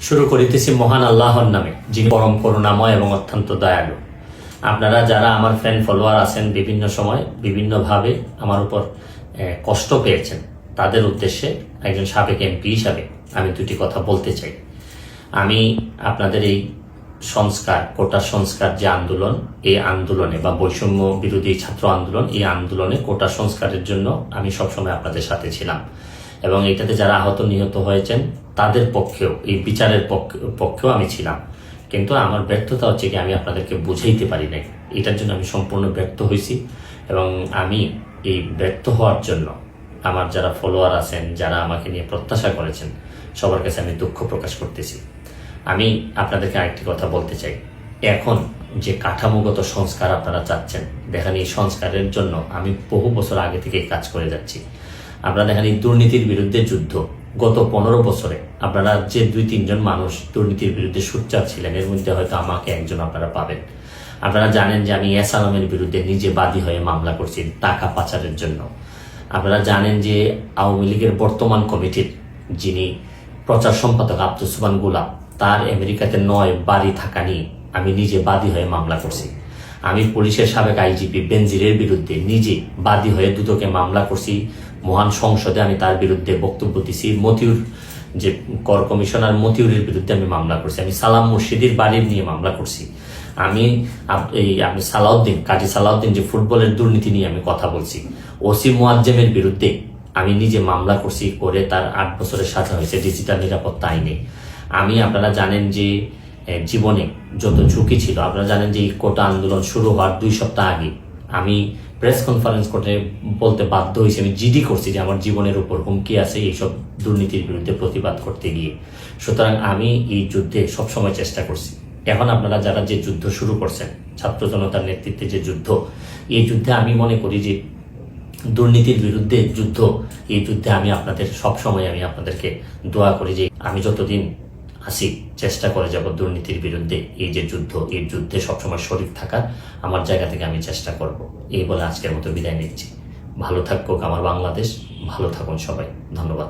শুরু করিতেছি মহান আল্লাহর নামে, যিনি পরম করুণাময় এবং অত্যন্ত দয়ালু। আপনারা যারা আমার ফ্রেন্ড ফলোয়ার আছেন, বিভিন্ন সময় বিভিন্নভাবে আমার উপর কষ্ট পেয়েছেন, তাদের উদ্দেশ্যে একজন সাবেক এমপি হিসাবে আমি দুটি কথা বলতে চাই। আমি আপনাদের এই সংস্কার, কোটা সংস্কার যে আন্দোলন, এই আন্দোলনে বা বৈষম্য বিরোধী ছাত্র আন্দোলন, এই আন্দোলনে কোটা সংস্কারের জন্য আমি সবসময় আপনাদের সাথে ছিলাম এবং এটাতে যারা আহত নিহত হয়েছেন তাদের পক্ষেও, এই বিচারের পক্ষেও আমি ছিলাম। কিন্তু আমার ব্যর্থতা হচ্ছে কি, আমি আপনাদেরকে বুঝাইতে পারি নাই। এটার জন্য আমি সম্পূর্ণ ব্যর্থ হয়েছি এবং আমি এই ব্যর্থ হওয়ার জন্য আমার যারা ফলোয়ার আছেন, যারা আমাকে নিয়ে প্রত্যাশা করেছেন, সবার কাছে আমি দুঃখ প্রকাশ করতেছি। আমি আপনাদেরকে আরেকটি কথা বলতে চাই। এখন যে কাঠামোগত সংস্কার আপনারা চাচ্ছেন, দেখেন এই সংস্কারের জন্য আমি বহু বছর আগে থেকে কাজ করে যাচ্ছি। আপনারা দেখেন এই দুর্নীতির বিরুদ্ধে যুদ্ধ গত 15 বছরে আপনারা যে 2-3 জন মানুষ দুর্নীতির বিরুদ্ধে সোচ্চার ছিলেন, এর মধ্যে হয়তো আমাকে একজন আপনারা পাবেন। আপনারা জানেন যে আমি এস আলমের বিরুদ্ধে নিজে বাদী হয়ে মামলা করছি টাকা পাচারের জন্য। আপনারা জানেন যে আওয়ামী লীগের বর্তমান কমিটির যিনি প্রচার সম্পাদক আব্দুস সুবহান গোলাপ, তার আমেরিকাতে 9 বাড়ি থাকা নিয়ে আমি নিজে বাদী হয়ে মামলা করছি। আমি পুলিশের সাবেক আইজিপি বেনজিরের বিরুদ্ধে নিজে বাদী হয়ে দুদকে মামলা করছি। মহান সংসদে আমি তার বিরুদ্ধে বক্তব্য দিছি। মতিউর যে কর কমিশনার মতিউরের বিরুদ্ধে আমি মামলা করছি। আমি সালাম মুর্শিদির বাড়ির নিয়ে মামলা করছি। আমি আপনি সালাউদ্দিন, কাজী সালাউদ্দিন যে ফুটবলের দুর্নীতি নিয়ে আমি কথা বলছি। ওসি মুয়াজ্জেমের বিরুদ্ধে আমি নিজে মামলা করছি, করে তার 8 বছরের সাজা হয়েছে ডিজিটাল নিরাপত্তা আইনে। আপনারা জানেন যে জীবনে যত ঝুঁকি ছিল, আপনারা জানেন যে এই কোটা আন্দোলন শুরু হওয়ার 2 সপ্তাহ আগে আমি প্রেস কনফারেন্স করে বলতে বাধ্য হয়েছি, আমি জিডি করছি যে আমার জীবনের উপর হুমকি আছে এইসব দুর্নীতির বিরুদ্ধে প্রতিবাদ করতে গিয়ে। সুতরাং আমি এই যুদ্ধে সবসময় চেষ্টা করছি। এখন আপনারা যারা যে যুদ্ধ শুরু করছেন, ছাত্র জনতার নেতৃত্বে যে যুদ্ধ, এই যুদ্ধে আমি মনে করি যে দুর্নীতির বিরুদ্ধে যুদ্ধ, এই যুদ্ধে আমি আপনাদের সবসময় আমি আপনাদেরকে দোয়া করি যে আমি যতদিন আসি চেষ্টা করে যাব দুর্নীতির বিরুদ্ধে এই যে যুদ্ধ, এই যুদ্ধে সবসময় শরীক থাকার আমার জায়গা থেকে আমি চেষ্টা করব। এই বলে আজকের মতো বিদায় নিচ্ছি। ভালো থাকুক আমার বাংলাদেশ, ভালো থাকুন সবাই। ধন্যবাদ।